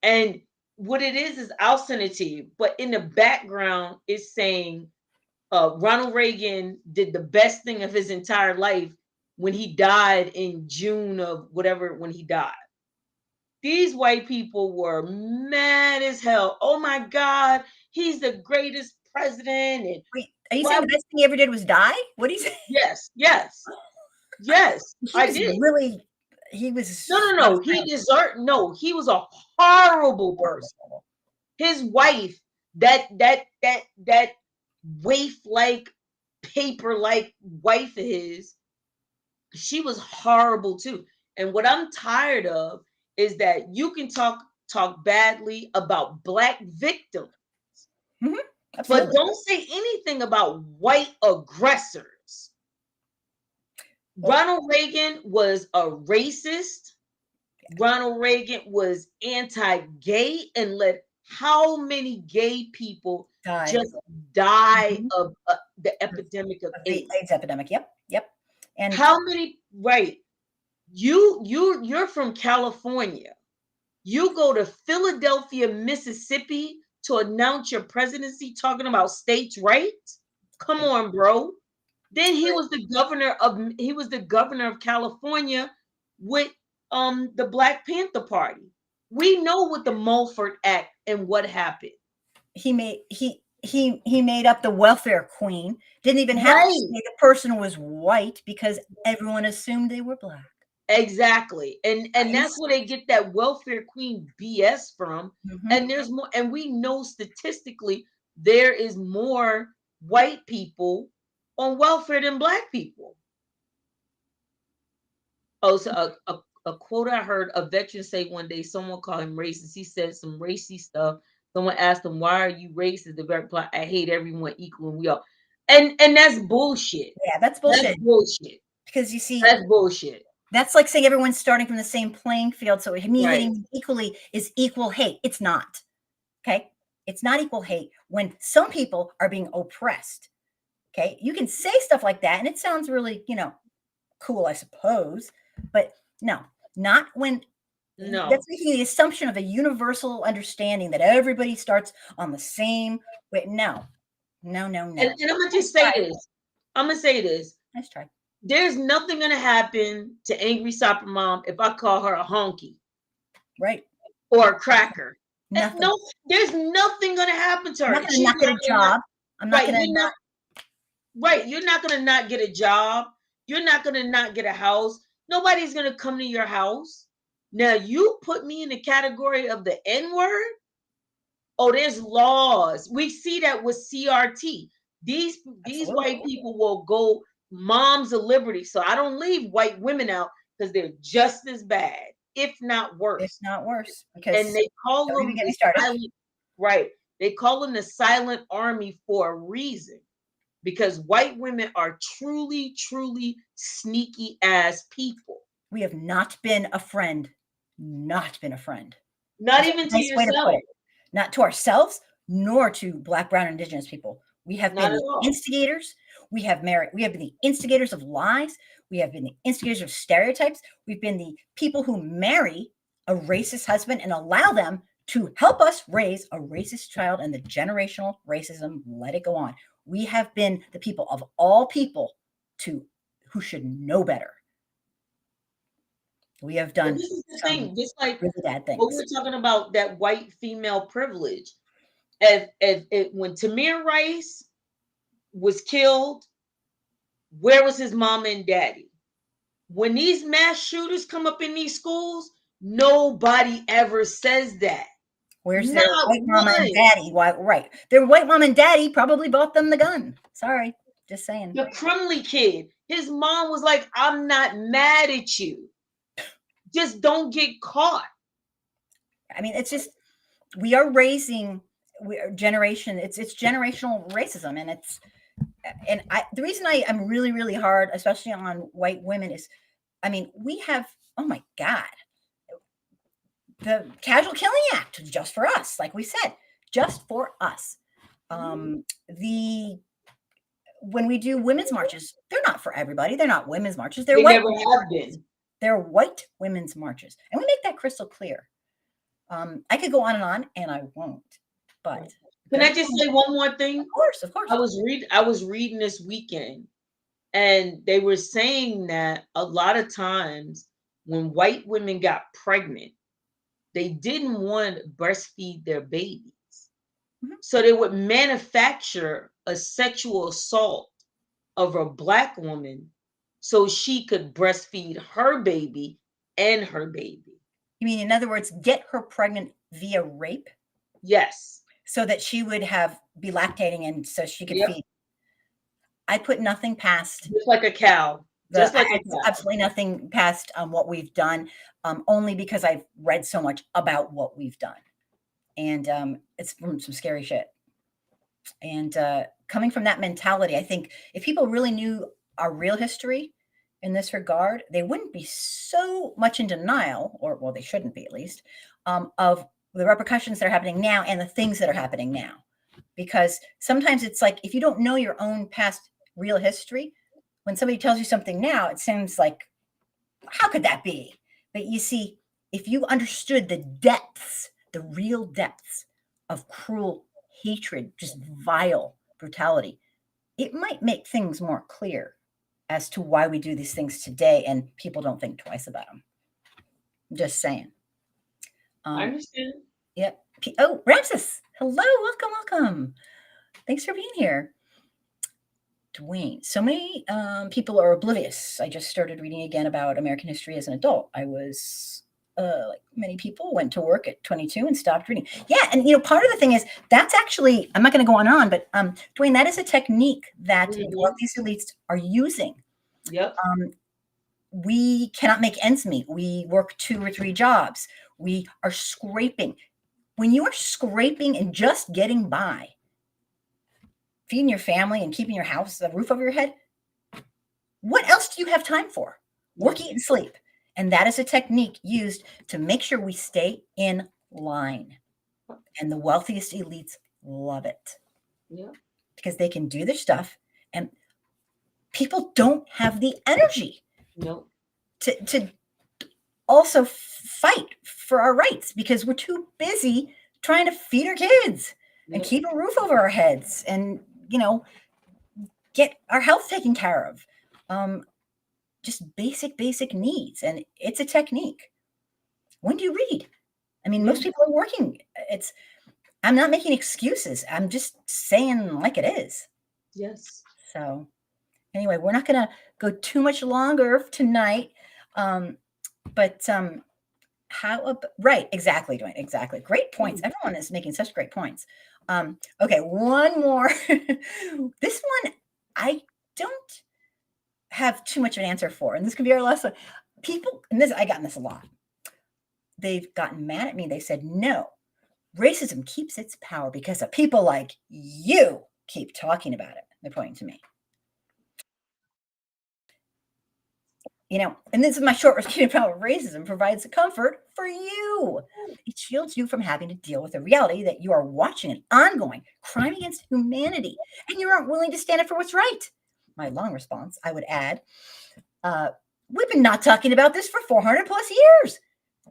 And what it is I'll send it to you. But in the background, it's saying Ronald Reagan did the best thing of his entire life when he died in June of whatever, when he died. These white people were mad as hell. Oh my God, he's the greatest president. And wait, are you saying the best thing he ever did was die? What do you say? Yes. I did. Really, he was no. He was a horrible person. His wife, that waif-like, paper-like wife of his, she was horrible too. And what I'm tired of is that you can talk badly about Black victims, but don't say anything about white aggressors. Ronald Reagan was a racist. Ronald Reagan was anti-gay and let how many gay people Died. just die Mhm. of the epidemic of Of the AIDS? AIDS epidemic. Yep. And How many? Right. You're from California. You go to Philadelphia, Mississippi to announce your presidency talking about states' rights? Come on, bro. Then he was the governor of California with the Black Panther Party. We know what the Mulford Act and what happened. he made up the welfare queen. Didn't even have to say Right. the person was white because everyone assumed they were Black. Exactly. And that's He's where they get that welfare queen BS from. Mhm. And there's more, and we know statistically there is more white people on welfare than Black people. Oh, so a quote I heard a veteran say one day, someone called him racist. He said some racy stuff. Someone asked him, "Why are you racist?" The veteran replied, "I hate everyone equal and we all." And that's bullshit. Yeah, that's That's bullshit. bullshit. Because you see, That's bullshit. that's like saying everyone's starting from the same playing field. So me Right. hating them equally is equal hate. It's not. Okay. It's not equal hate when some people are being oppressed. Okay. You can say stuff like that and it sounds really, cool, I suppose. But no, not when No. that's making the assumption of a universal understanding that everybody starts on the same way. No, no, no, no. And I'm gonna Nice just say try. this. I'm gonna say this. Nice try. There's nothing gonna happen to Angry Soccer Mom if I call her a honky Right. or a cracker. And Nothing. no, there's nothing gonna happen to I'm not her. going to She's not get not a gonna not job. I'm not right. going to You're not not. right. You're not gonna not get a job. You're not gonna not get a house. Nobody's gonna come to your house. Now you put me in the category of the N-word. Oh, there's laws. We see that with CRT. These Absolutely. white people will go moms of liberty. So I don't leave white women out because they're just as bad, if not If worse. not worse, And because they call don't even them get me the started. silent, right. They call them the silent army for a reason. Because white women are truly, truly sneaky ass people. We have not been a friend. Not been a friend. Not That's even a to nice way to put yourself. it. Not to ourselves, nor to Black, Brown, and Indigenous people. We have Not been at the all. instigators. We have been the instigators of lies. We have been the instigators of stereotypes. We've been the people who marry a racist husband and allow them to help us raise a racist child and the generational racism, let it go on. We have been the people of all people who should know better. We have But done this is the some thing, just like really bad what things. we're talking about, that white female privilege. If when Tamir Rice was killed, where was his mom and daddy? When these mass shooters come up in these schools, nobody ever says that. Where's their Not white mama and one. daddy? Why, right. Their white mom and daddy probably bought them the gun. Sorry. Just saying. The Crumley kid, his mom was like, "I'm not mad at you. Just don't get caught." I mean, it's just we are raising generation. It's generational racism, and the reason I'm really really hard, especially on white women, is I mean we have, oh my god, the Casual Killing Act just for us, like we said, just for us. The When we do women's marches, they're not for everybody. They're not women's marches. They're They white. never have been. They're white women's marches, and we make that crystal clear. I could go on, and I won't. But Can I just say one more thing? of course. I was reading this weekend, and they were saying that a lot of times when white women got pregnant, they didn't want to breastfeed their babies. Mhm. So they would manufacture a sexual assault of a black woman so she could breastfeed her baby and her baby. You mean, in other words, get her pregnant via rape, Yes. so that she would be lactating, and so she could Yep. feed. I put nothing past Just like a cow. Just like a cow. absolutely nothing past what we've done, only because I've read so much about what we've done, and it's some scary shit. And coming from that mentality, I think if people really knew our real history, in this regard, they wouldn't be so much in denial, or well, they shouldn't be at least, of the repercussions that are happening now and the things that are happening now. Because sometimes it's like if you don't know your own past real history, when somebody tells you something now, it seems like, how could that be? But you see, if you understood the depths, the real depths of cruel hatred, just vile brutality, it might make things more clear as to why we do these things today and people don't think twice about them. Just saying. I understand. Yep. Oh, Ramses. Hello. Welcome. Thanks for being here. Dwayne. So many people are oblivious. I just started reading again about American history as an adult. I was like many people, went to work at 22 and stopped reading. Yeah, and part of the thing is that's actually, I'm not going to go on, but Dwayne, that is a technique that what these elites are using. Yep. We cannot make ends meet. We work 2 or 3 jobs. We are scraping. When you are scraping and just getting by, feeding your family and keeping your house, the roof over your head, what else do you have time for? Work, eat, and sleep. And that is a technique used to make sure we stay in line. And the wealthiest elites love it. Yeah. Because they can do their stuff and people don't have the energy to also fight for our rights because we're too busy trying to feed our kids and keep a roof over our heads and, get our health taken care of. Just basic needs. And it's a technique. When do you read? I mean, most people are working. I'm not making excuses. I'm just saying like it is. Yes. So anyway, we're not going to go too much longer tonight. But right. Exactly, Dwayne. Exactly. Great points. Everyone is making such great points. Okay. One more. This one, I don't have too much of an answer for, and this can be our last one. People, and I gotten this a lot. They've gotten mad at me. They said, no, racism keeps its power because of people like you keep talking about it. They're pointing to me. And this is my short reading about racism provides a comfort for you. It shields you from having to deal with the reality that you are watching an ongoing crime against humanity and you aren't willing to stand up for what's right. My long response, I would add, we've been not talking about this for 400 plus years.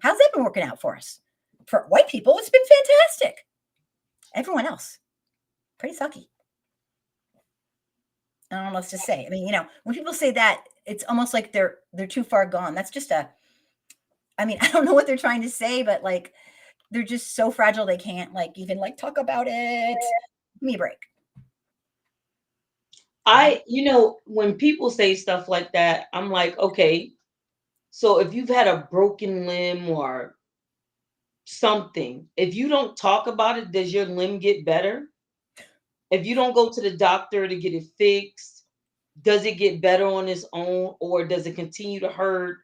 How's that been working out for us? For white people, it's been fantastic. Everyone else, pretty sucky. I don't know what else to say. I mean, when people say that, it's almost like they're too far gone. That's just I don't know what they're trying to say, but like they're just so fragile they can't even talk about it. Give me a break. When people say stuff like that, I'm like, okay, so if you've had a broken limb or something, if you don't talk about it, does your limb get better? If you don't go to the doctor to get it fixed, does it get better on its own or does it continue to hurt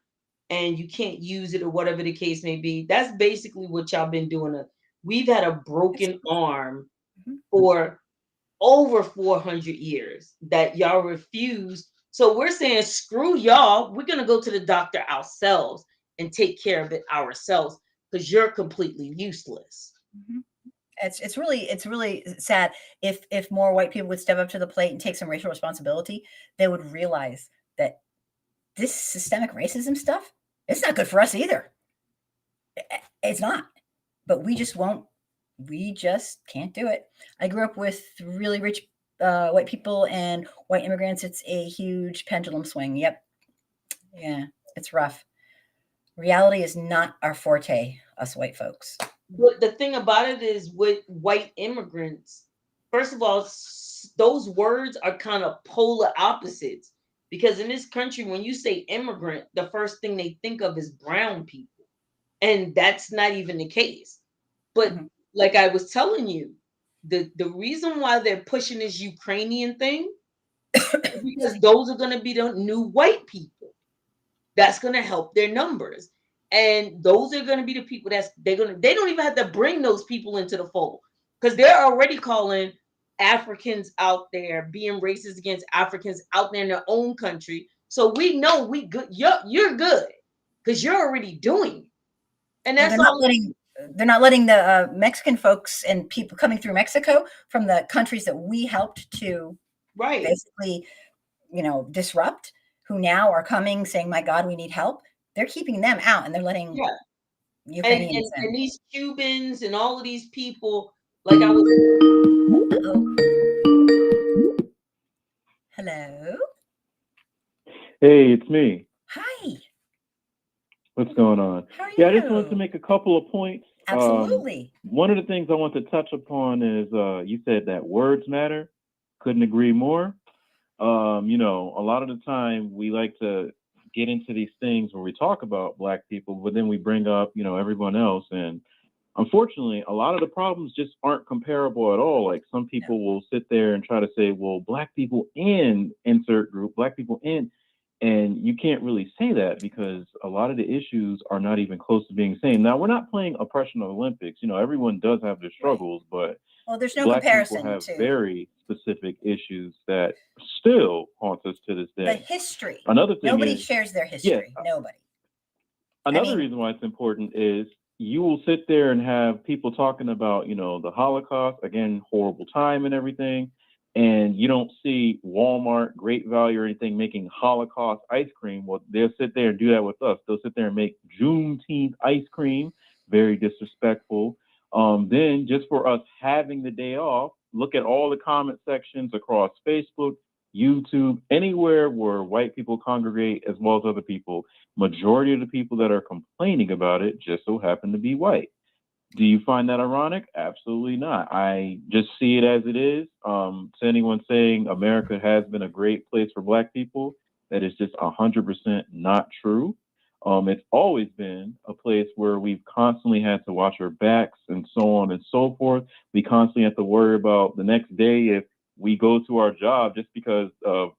and you can't use it or whatever the case may be? That's basically what y'all been doing. We've had a broken arm for over 400 years that y'all refuse. So we're saying, screw y'all. We're going to go to the doctor ourselves and take care of it ourselves because you're completely useless. Mm-hmm. It's really sad. If more white people would step up to the plate and take some racial responsibility, they would realize that this systemic racism stuff, it's not good for us either. It's not. But we just won't. We just can't do it. I grew up with really rich white people and white immigrants. It's a huge pendulum swing. Yep. Yeah, it's rough. Reality is not our forte, us white folks. But the thing about it is with white immigrants, first of all, those words are kind of polar opposites because in this country, when you say immigrant, the first thing they think of is brown people. And that's not even the case. But like I was telling you, the reason why they're pushing this Ukrainian thing is because those are going to be the new white people. That's going to help their numbers. And those are going to be the people they don't even have to bring those people into the fold because they're already calling Africans out there, being racist against Africans out there in their own country. So we know we good. You're good because you're already doing it, and Well, that's all. they're not letting the Mexican folks and people coming through Mexico from the countries that we helped to Right. basically, disrupt, who now are coming saying, "My God, we need help." They're keeping them out, and they're letting Yeah. And, Ukrainians and in. these Cubans and all of these people, like I was. Uh-oh. Hello. Hey, it's me. Hi. What's going on? How are Yeah, I just wanted to you? make a couple of points. Absolutely. One of the things I want to touch upon is you said that words matter. Couldn't agree more. A lot of the time we like to get into these things where we talk about Black people, but then we bring up, everyone else. And unfortunately, a lot of the problems just aren't comparable at all. Like some people will sit there and try to say, well, Black people in insert group, Black people in. And you can't really say that because a lot of the issues are not even close to being the same. Now, we're not playing oppression Olympics. Everyone does have their struggles, but well, there's no Black people comparison have to very specific issues that still haunt us to this the day. history. Another thing Nobody is, shares their history. Nobody. Another reason why it's important is you will sit there and have people talking about, the Holocaust, again, horrible time and everything, and you don't see Walmart, Great Value, or anything making Holocaust ice cream. Well, they'll sit there and do that with us. They'll sit there and make Juneteenth ice cream, very disrespectful. Then just for us having the day off, look at all the comment sections across Facebook, YouTube, anywhere where white people congregate as well as other people. Majority of the people that are complaining about it just so happen to be white. Do you find that ironic? Absolutely not. I just see it as it is. To anyone saying America has been a great place for Black people, that is just 100% not true. It's always been a place where we've constantly had to watch our backs and so on and so forth. We constantly have to worry about the next day if we go to our job just because of,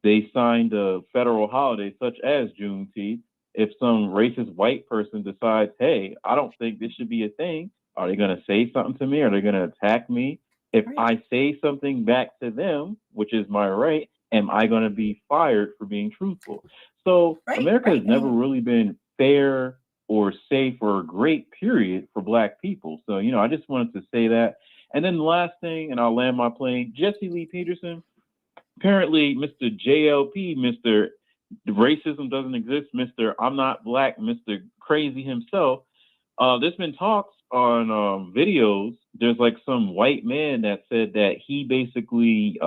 they signed a federal holiday such as Juneteenth. If some racist white person decides, hey, I don't think this should be a thing, are they going to say something to me? Are they going to attack me? If I say something back to them, which is my right, am I going to be fired for being truthful? So America has never really been fair or safe or a great period for Black people. So, I just wanted to say that. And then the last thing, and I'll land my plane, Jesse Lee Peterson, apparently Mr. JLP, Mr. Racism Doesn't Exist, Mr. I'm Not Black, Mr. Crazy himself. There's been talks on videos. There's like some white man that said that he basically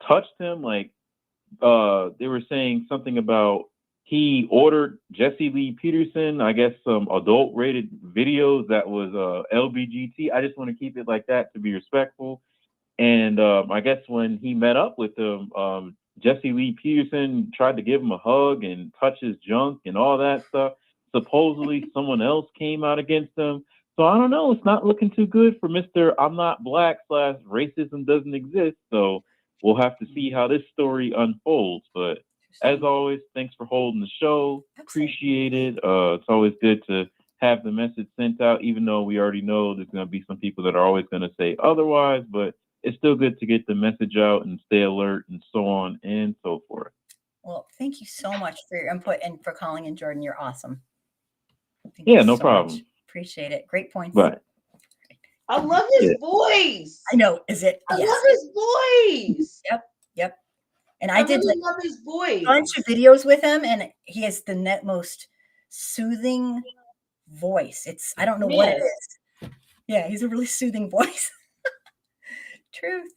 touched him. Like they were saying something about he ordered Jesse Lee Peterson, I guess some adult rated videos that was LBGT. I just want to keep it like that to be respectful. And I guess when he met up with him, Jesse Lee Peterson tried to give him a hug and touch his junk and all that stuff. Supposedly someone else came out against him. So I don't know. It's not looking too good for Mr. I'm Not Black / Racism Doesn't Exist. So we'll have to see how this story unfolds. But as always, thanks for holding the show. Appreciate it. It's always good to have the message sent out, even though we already know there's going to be some people that are always going to say otherwise. But it's still good to get the message out and stay alert and so on and so forth. Well, thank you so much for your input and for calling in, Jordan. You're awesome. No problem. Much. Appreciate it. Great points. But I love his voice. I know. Is it? I love his voice. Yep. And I did really love his voice. A bunch of videos with him, and he has the most soothing voice. I don't know what it is. Yeah, he's a really soothing voice. Truth.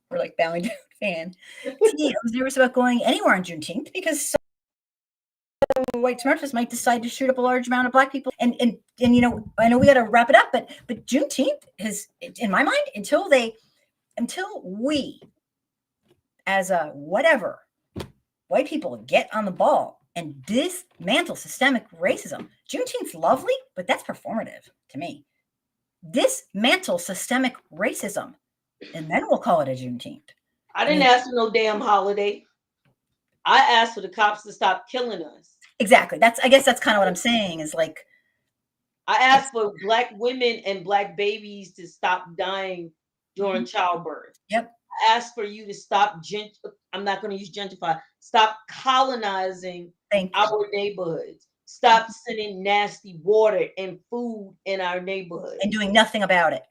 We're like bowing down fan. I was nervous about going anywhere on Juneteenth because some white supremacists might decide to shoot up a large amount of Black people. And I know we got to wrap it up, but Juneteenth is, in my mind, until we, as a whatever, white people get on the ball and dismantle systemic racism. Juneteenth's lovely, but that's performative to me. Dismantle systemic racism, and then we'll call it a Juneteenth. I didn't ask for no damn holiday. I asked for the cops to stop killing us. Exactly. I guess that's kind of what I'm saying is like. I asked for Black women and Black babies to stop dying during childbirth. Yep. ask for you to stop I'm not going to use gentrify. Stop colonizing our neighborhoods. Stop sending nasty water and food in our neighborhood. And doing nothing about it.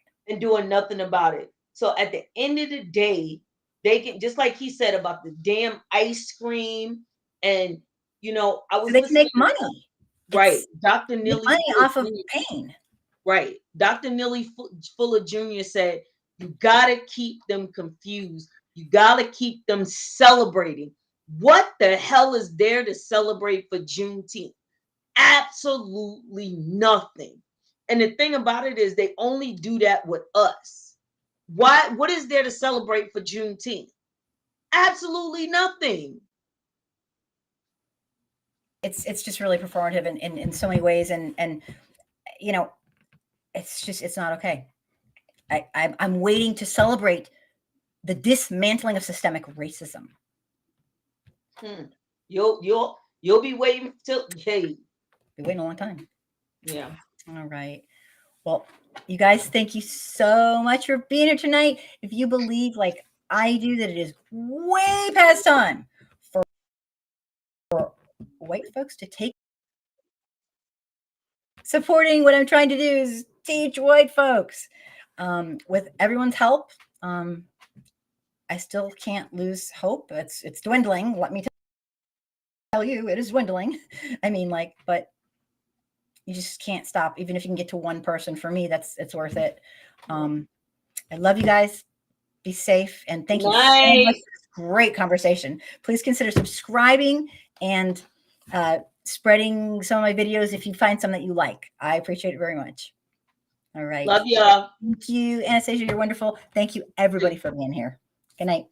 So at the end of the day, they can, just like he said about the damn ice cream, and I was so they can make money. Right. Dr. Neely money off of pain. Right. Dr. Neely Fuller Jr. said, you got to keep them confused. You got to keep them celebrating. What the hell is there to celebrate for Juneteenth? Absolutely nothing. And the thing about it is they only do that with us. Why? What is there to celebrate for Juneteenth? Absolutely nothing. It's just really performative in so many ways, and it's not okay. I'm waiting to celebrate the dismantling of systemic racism. You'll be waiting till be waiting a long time. Yeah. All right. Well, you guys, thank you so much for being here tonight. If you believe, like I do, that it is way past time for white folks to take supporting what I'm trying to do is teach white folks. With everyone's help, I still can't lose hope. It's dwindling. Let me tell you, it is dwindling. I mean, but you just can't stop. Even if you can get to one person, for me, it's worth it. I love you guys. Be safe, and thank you so much for this great conversation. Please consider subscribing and spreading some of my videos if you find some that you like. I appreciate it very much. All right. Love y'all. Thank you, Anastasia. You're wonderful. Thank you, everybody, for being here. Good night.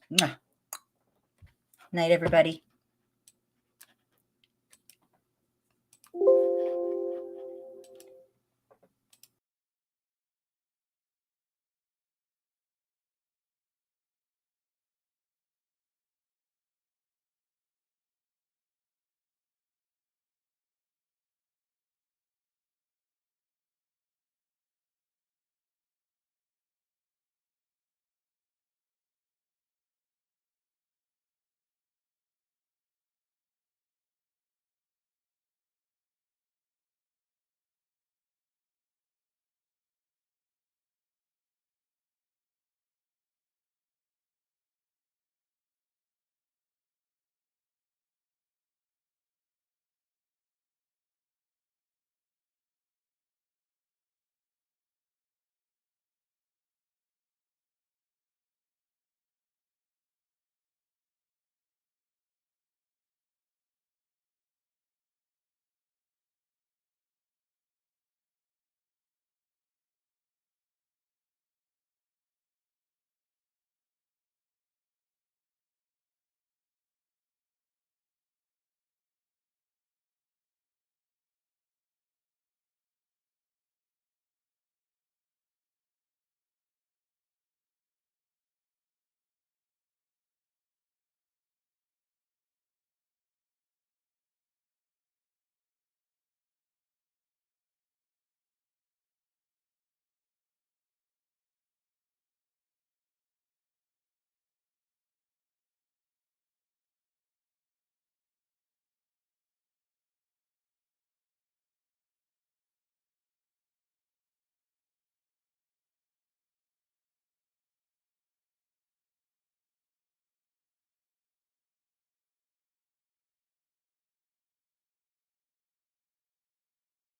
Night, everybody.